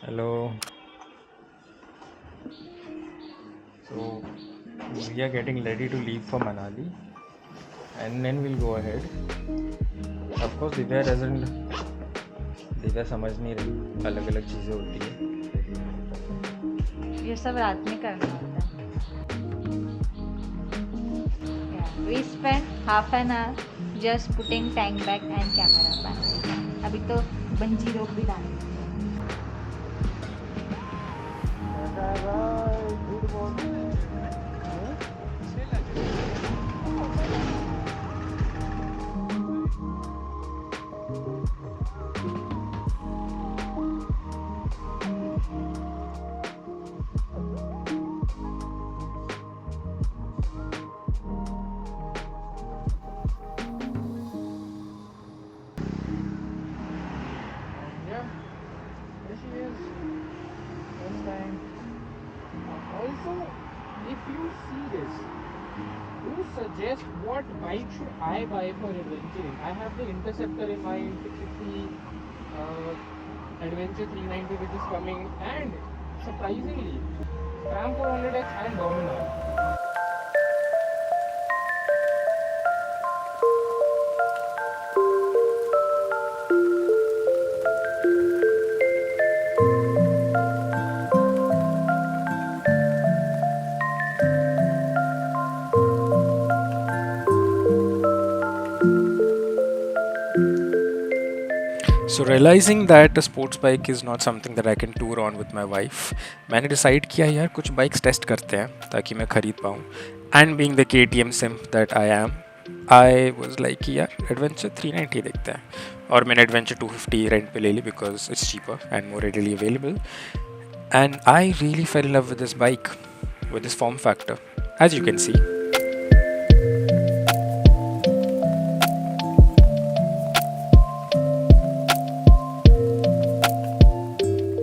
Hello. So we are getting ready to leave for Manali, and then we'll go ahead. Of course, Divya समझ नहीं रही, अलग अलग चीज़ें होती है. ये सब रात में करना होता है. Yeah, we spent half an hour just putting tank bag and camera back. अभी तो बंजी रोप भी डालना है. Yeah, there she is. First time. Also, if you see this, do suggest what bike should I buy for adventuring. I have the Interceptor in mind, 650 Adventure 390 which is coming, and surprisingly, Scram 400X and Dominar. So realizing that a sports bike is not something that I can tour on with my wife, मैंने decide किया यार कुछ bikes test करते हैं ताकि मैं खरीद पाऊँ. And being the KTM simp that I am, I was like कि यार Adventure 390 देखते हैं. और मैंने Adventure 250 रेंट पे ले ली because it's cheaper and more readily available. And I really fell in love with this bike, with this form factor, as you can see.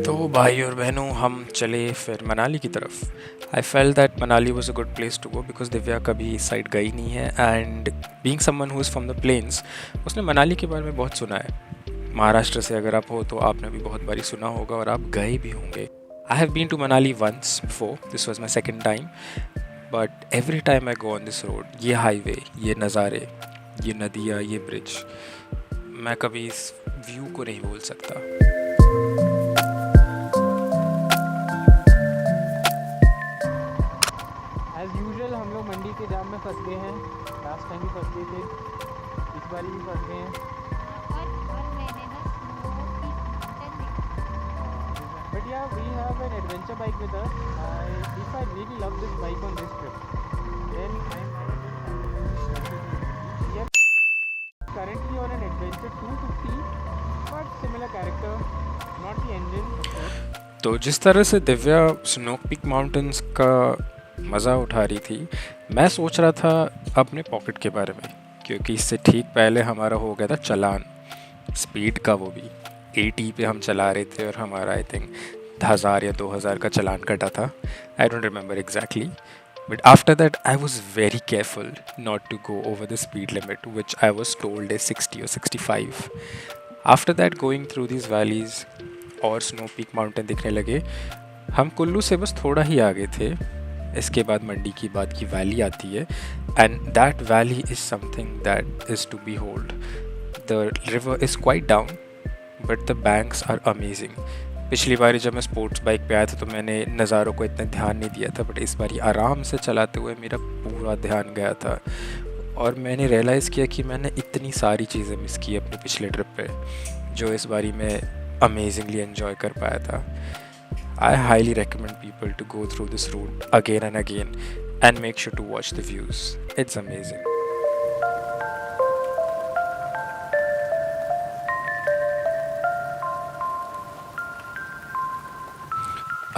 तो भाई और बहनों हम चले फिर मनाली की तरफ. I felt that Manali was a good place to go because Divya कभी इस साइड गई नहीं है and being someone who is from the plains उसने मनाली के बारे में बहुत सुना है. महाराष्ट्र से अगर आप हो तो आपने भी बहुत बारी सुना होगा और आप गए भी होंगे. I have been to Manali once before, this was my second time, but every time I go on this road, ये हाईवे, ये नज़ारे, ये नदियाँ, ये ब्रिज, मैं कभी इस व्यू को नहीं भूल सकता. एज यूजुअल हम लोग मंडी के जाम में फंस गए हैं. लास्ट टाइम भी फंस गए थे, इस बार भी फंस गए हैं. और मैंने ना But yeah, we have an adventure bike with us. If I really love this bike on this trip, then we are currently on an adventure 250, but similar character, not the engine, of course. तो जिस तरह से Divya snow peak mountains का मज़ा उठा रही थी, मैं सोच रहा था अपने पॉकेट के बारे में, क्योंकि इससे ठीक पहले हमारा हो गया था चालान स्पीड का, वो भी 80 पे हम चला रहे थे और हमारा आई थिंक 1000 या 2000 का चालान कटा था. I don't remember exactly, but after that I was very careful not to go over the speed limit which I was told is 60 और 65. After that going through this valleys और snow peak mountain दिखने लगे. हम कुल्लू से बस थोड़ा ही आगे थे. इसके बाद मंडी की बात की वैली आती है and that valley is something that is to behold. The river is quite down but the banks are amazing. पिछली बार जब मैं स्पोर्ट्स बाइक पे आया था तो मैंने नज़ारों को इतना ध्यान नहीं दिया था, बट इस बार आराम से चलाते हुए मेरा पूरा ध्यान गया था और मैंने रियलाइज़ किया कि मैंने इतनी सारी चीज़ें मिस की अपने पिछले ट्रिप पे जो इस बारी मैं अमेजिंगली एन्जॉय कर पाया था. I highly recommend people to go through this route again and again and make sure to watch the views. It's amazing.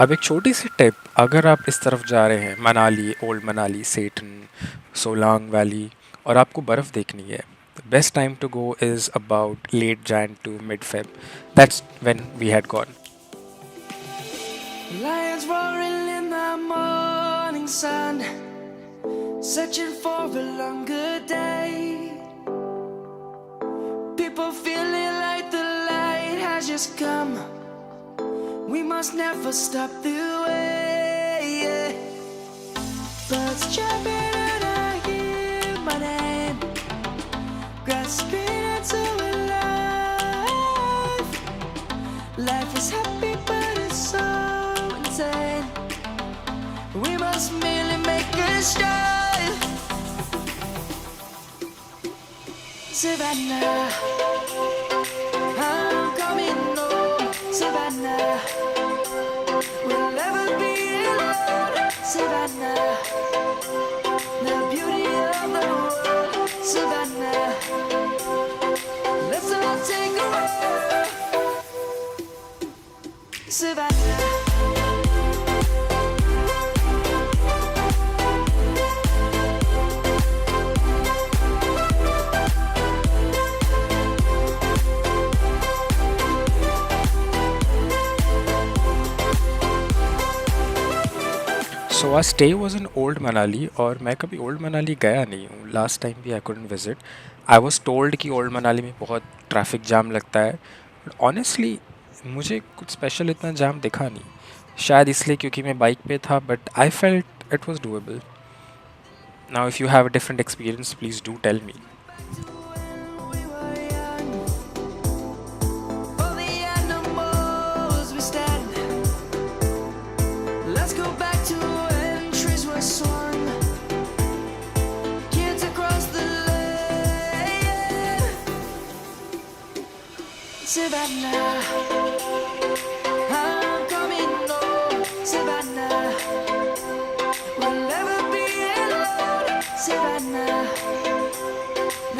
अब एक छोटी सी टिप, अगर आप इस तरफ जा रहे हैं मनाली, ओल्ड मनाली, सेटन, सोलांग वैली और आपको बर्फ़ देखनी है, the best time to go is about late Jan to mid Feb. That's when we had gone. Lions roaring in the morning sun, searching for a longer day. People feeling like the light has just come. We must never stop the way. Yeah. Birds chirping and I hear my name, grasping into life. Life is happy but it's so insane. We must merely make a start. Savannah, I'm coming home. Savannah, we'll never be alone. Savannah, the beauty of the world. Savannah, let's all take a walk. Savannah. So our stay was in old Manali और मैं कभी old Manali गया नहीं हूँ. Last time भी I couldn't visit. I was told कि old Manali में बहुत ट्रैफिक जाम लगता है, बट ऑनेस्टली मुझे कुछ स्पेशल इतना जाम दिखा नहीं. शायद इसलिए क्योंकि मैं बाइक पे था, but I felt it was doable. Now if you have a different experience please do tell me. For the animals we stand. Let's go back to when trees were swung. Kids across the lane. Savannah, I'm coming home. Savannah, we'll never be alone. Savannah,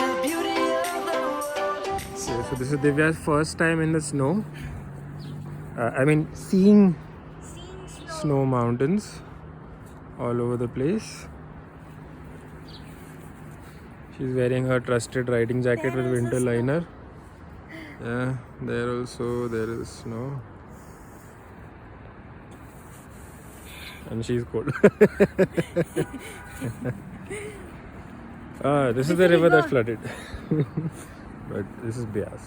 the beauty of the world. So this is Divya's first time in the snow. I mean, seeing snow mountains all over the place. She's wearing her trusted riding jacket with winter liner. Yeah, there also there is snow. And she's cold. This is the river that flooded. But this is Beas.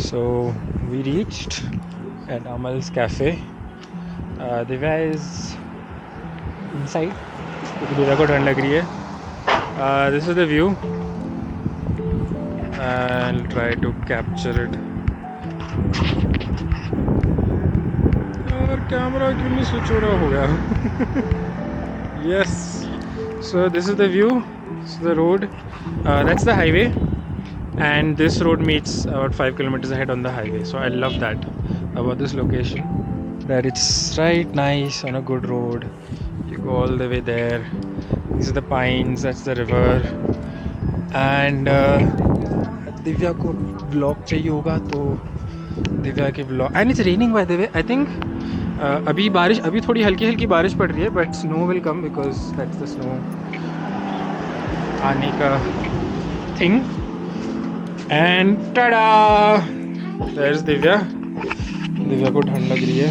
So we reached at Amal's cafe. Divya is inside क्योंकि दिव्या को ठंड लग रही है. This is the view. I'll try to capture it. और camera क्यों नहीं switch हो रहा हो गया. Yes. So this is the view. This is the road. That's the highway. And this road meets about 5 kilometers ahead on the highway. So I love that about this location. That it's right nice on a good road. You go all the way there. These are the pines. That's the river. And Divya को vlog चाहिए होगा तो दिव्या के vlog. And it's raining by the way. I think अभी थोड़ी हल्की बारिश पड़ रही है. But snow will come because that's the snow आने का thing. And tada! There's Divya. Divya को ठंड लग रही है.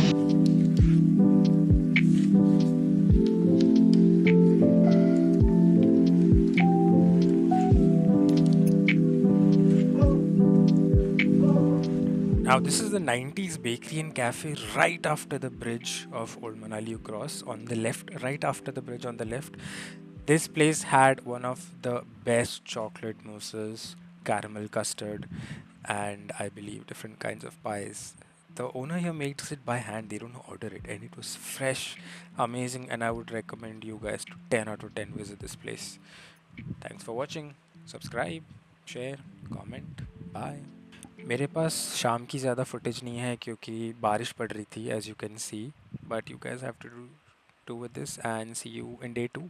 Now this is the 90s bakery and cafe right after the bridge of Old Manali you cross on the left, right after the bridge on the left. This place had one of the best chocolate mousses, caramel custard, and I believe different kinds of pies. The owner here makes it by hand, they don't order it, and it was fresh, amazing, and I would recommend you guys to 10 out of 10 visit this place. Thanks for watching. Subscribe, share, comment. Bye. मेरे पास शाम की ज़्यादा footage नहीं है क्योंकि बारिश पड़ रही थी as you can see, but you guys have to do with this and see you in day 2.